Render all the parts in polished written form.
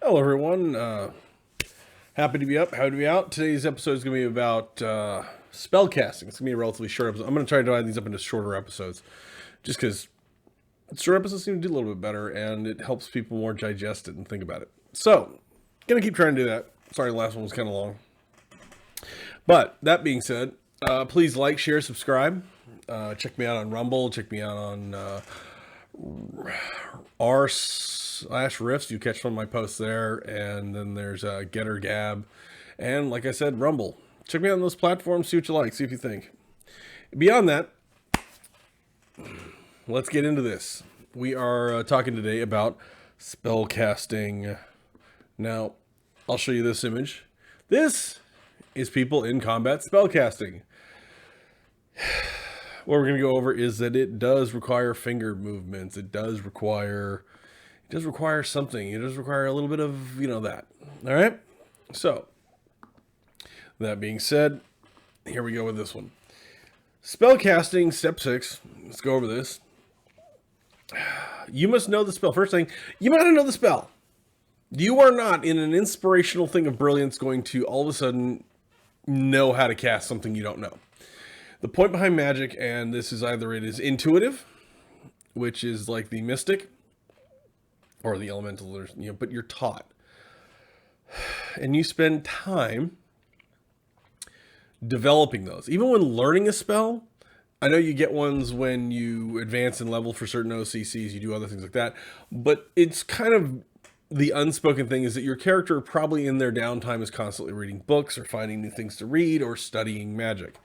Hello, everyone. Happy to be up. Happy to be out. Today's episode is going to be about spellcasting. It's going to be a relatively short episode. I'm going to try to divide these up into shorter episodes, just because short episodes seem to do a little bit better, and it helps people more digest it and think about it. So, going to keep trying to do that. Sorry, the last one was kind of long. But that being said, please like, share, subscribe. Check me out on Rumble. Check me out on r/riffs. You catch some of my posts there, and then there's Getter Gab, and like I said, Rumble. Check me out on those platforms. See what you like. See if you think. Beyond that, let's get into this. We are talking today about spellcasting. Now, I'll show you this image. This is people in combat spellcasting. What we're going to go over is that it does require finger movements. It does require something. It does require a little bit of, that. All right? So, that being said, here we go with this one. Spellcasting, step 6. Let's go over this. You must know the spell. First thing, you might not know the spell. You are not in an inspirational thing of brilliance going to all of a sudden know how to cast something you don't know. The point behind magic, and this is either it is intuitive, which is like the mystic, or the elemental, but you're taught. And you spend time developing those. Even when learning a spell, I know you get ones when you advance in level for certain OCCs, you do other things like that, but it's kind of the unspoken thing is that your character probably in their downtime is constantly reading books or finding new things to read or studying magic.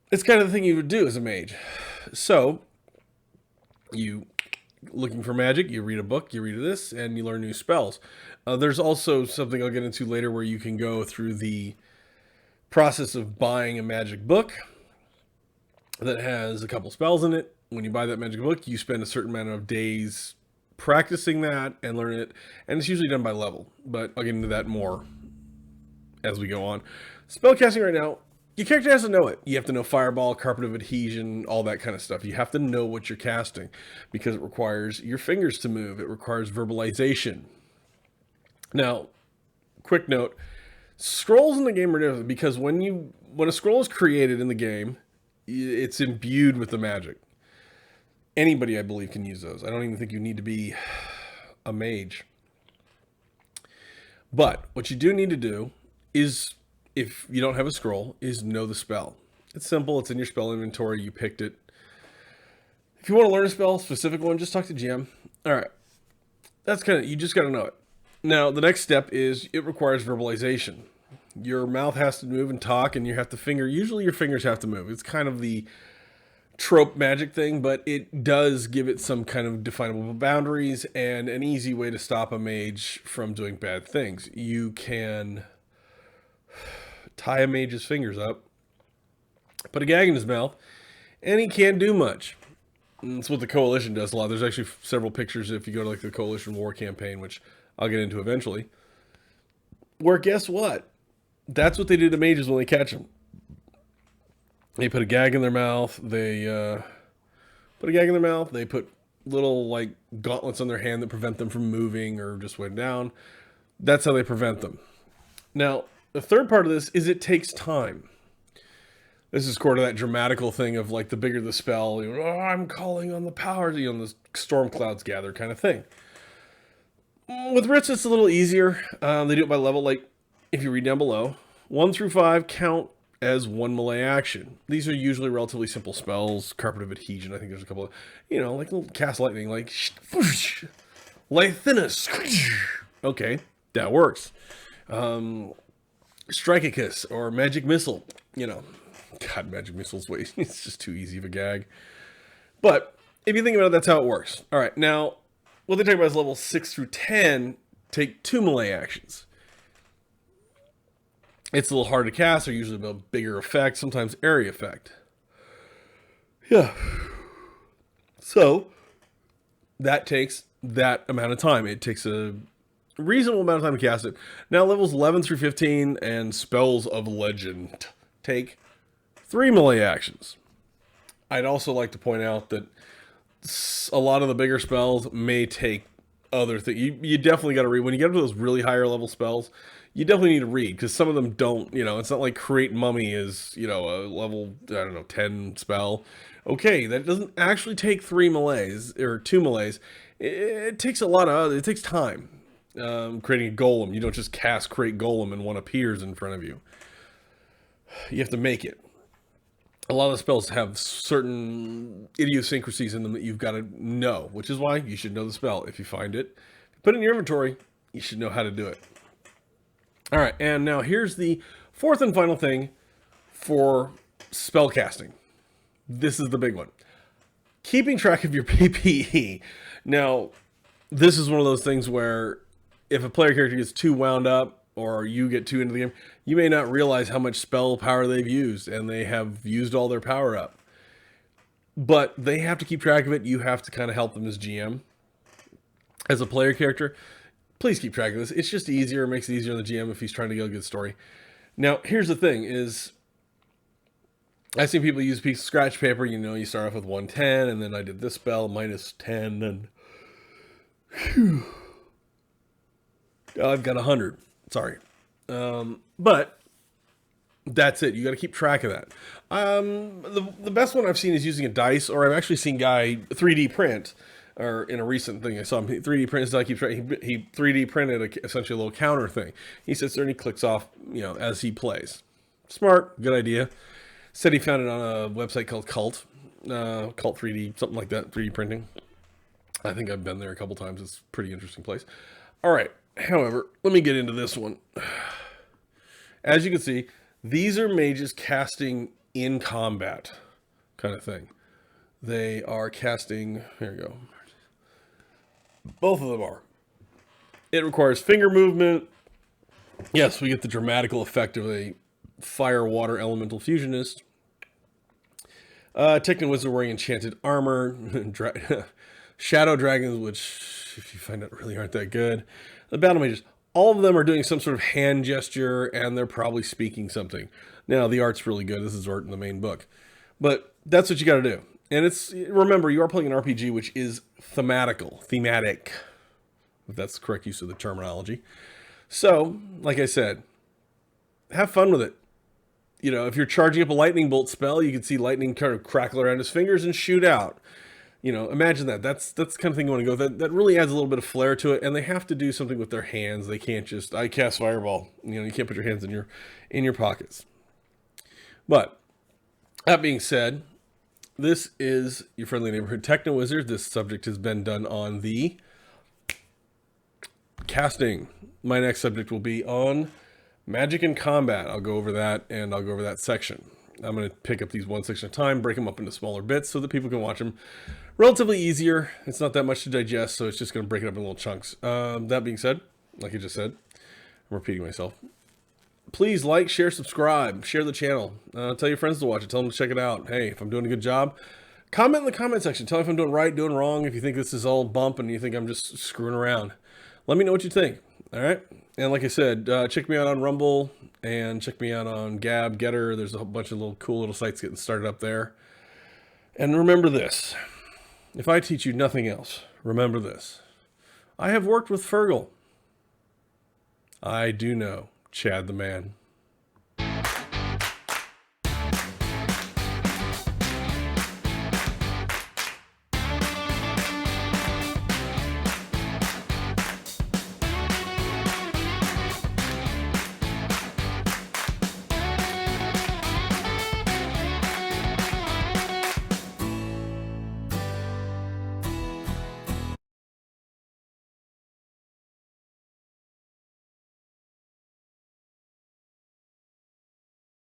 It's kind of the thing you would do as a mage. So, you looking for magic, you read a book, you read this, and you learn new spells. There's also something I'll get into later where you can go through the process of buying a magic book that has a couple spells in it. When you buy that magic book, you spend a certain amount of days practicing that and learn it, and it's usually done by level, but I'll get into that more as we go on. Spellcasting right now, your character has to know it. You have to know Fireball, Carpet of Adhesion, all that kind of stuff. You have to know what you're casting because it requires your fingers to move. It requires verbalization. Now, quick note, scrolls in the game are different because when a scroll is created in the game, it's imbued with the magic. Anybody, I believe, can use those. I don't even think you need to be a mage. But what you do need to do is, if you don't have a scroll, is know the spell. It's simple. It's in your spell inventory. You picked it. If you want to learn a spell, specific one, just talk to GM. All right. That's you just got to know it. Now, the next step is it requires verbalization. Your mouth has to move and talk, and you have to usually your fingers have to move. It's kind of the trope magic thing, but it does give it some kind of definable boundaries and an easy way to stop a mage from doing bad things. You can tie a mage's fingers up, put a gag in his mouth, and he can't do much. And that's what the Coalition does a lot. There's actually several pictures if you go to like the Coalition War campaign, which I'll get into eventually, where guess what? That's what they do to mages when they catch them. They put a gag in their mouth. They put little like gauntlets on their hand that prevent them from moving or just weighing down. That's how they prevent them. Now, the third part of this is it takes time. This is sort of that dramatical thing of like the bigger the spell, I'm calling on the powers, the storm clouds gather kind of thing. With Writs, it's a little easier. They do it by level. Like if you read down below, 1 through 5 count as one melee action. These are usually relatively simple spells. Carpet of Adhesion, I think there's a couple of, like little cast lightning, like Lithinus. Okay, that works. Strike a Kiss or Magic Missile, God, Magic Missile's way, it's just too easy of a gag. But if you think about it, that's how it works. All right, now, what they talk about is level 6 through 10 take 2 melee actions. It's a little hard to cast. They're usually a bigger effect, sometimes area effect. Yeah. So, that takes that amount of time. It takes a reasonable amount of time to cast it. Now, levels 11 through 15 and Spells of Legend take 3 melee actions. I'd also like to point out that a lot of the bigger spells may take other things. You definitely got to read. When you get up to those really higher level spells, you definitely need to read, because some of them don't, it's not like Create Mummy is, a level, I don't know, 10 spell. Okay, that doesn't actually take 3 melees, or 2 melees. It takes it takes time. Creating a golem. You don't just cast Create Golem and one appears in front of you. You have to make it. A lot of the spells have certain idiosyncrasies in them that you've got to know, which is why you should know the spell. If you find it, put it in your inventory, you should know how to do it. All right, and now here's the fourth and final thing for spellcasting. This is the big one. Keeping track of your PPE. Now, this is one of those things where if a player character gets too wound up, or you get too into the game, you may not realize how much spell power they've used, and they have used all their power up. But they have to keep track of it. You have to kind of help them as GM. As a player character, please keep track of this. It's just easier. It makes it easier on the GM if he's trying to get a good story. Now, here's the thing is, I've seen people use a piece of scratch paper. You start off with 110, and then I did this spell, minus 10, and whew, I've got 100. Sorry. But that's it. You got to keep track of that. The best one I've seen is using a dice, or I've actually seen guy 3D print, or in a recent thing I saw him 3D print. So I keep trying. He 3D printed essentially a little counter thing. He sits there and he clicks off, as he plays. Smart, good idea. Said he found it on a website called Cult 3D, something like that, 3D printing. I think I've been there a couple times. It's a pretty interesting place. All right. However, let me get into this one. As you can see, these are mages casting in combat kind of thing. They are casting, here we go. Both of them are. It requires finger movement. Yes, we get the dramatical effect of a fire water elemental fusionist. Techno Wizard wearing enchanted armor. Shadow dragons, which, if you find out, really aren't that good. The battle mages, all of them are doing some sort of hand gesture, and they're probably speaking something. Now, the art's really good. This is art in the main book. But that's what you got to do. And remember, you are playing an RPG, which is thematic, if that's the correct use of the terminology. So, like I said, have fun with it. If you're charging up a lightning bolt spell, you can see lightning kind of crackle around his fingers and shoot out. Imagine that. That's the kind of thing you want to go. That really adds a little bit of flair to it, and they have to do something with their hands. They can't just, I cast fireball. You can't put your hands in your pockets. But that being said, this is your friendly neighborhood Techno Wizard. This subject has been done on the casting. My next subject will be on magic and combat. I'll go over that, and I'll go over that section. I'm going to pick up these one section at a time, break them up into smaller bits so that people can watch them relatively easier. It's not that much to digest, so it's just going to break it up in little chunks. That being said, like I just said, I'm repeating myself. Please like, share, subscribe, share the channel. Tell your friends to watch it. Tell them to check it out. Hey, if I'm doing a good job, comment in the comment section. Tell me if I'm doing right, doing wrong. If you think this is all bump and you think I'm just screwing around, let me know what you think. All right. And like I said, check me out on Rumble and check me out on Gab, Getter. There's a whole bunch of cool little sites getting started up there. And remember this. If I teach you nothing else, remember this. I have worked with Fergal. I do know Chad the man.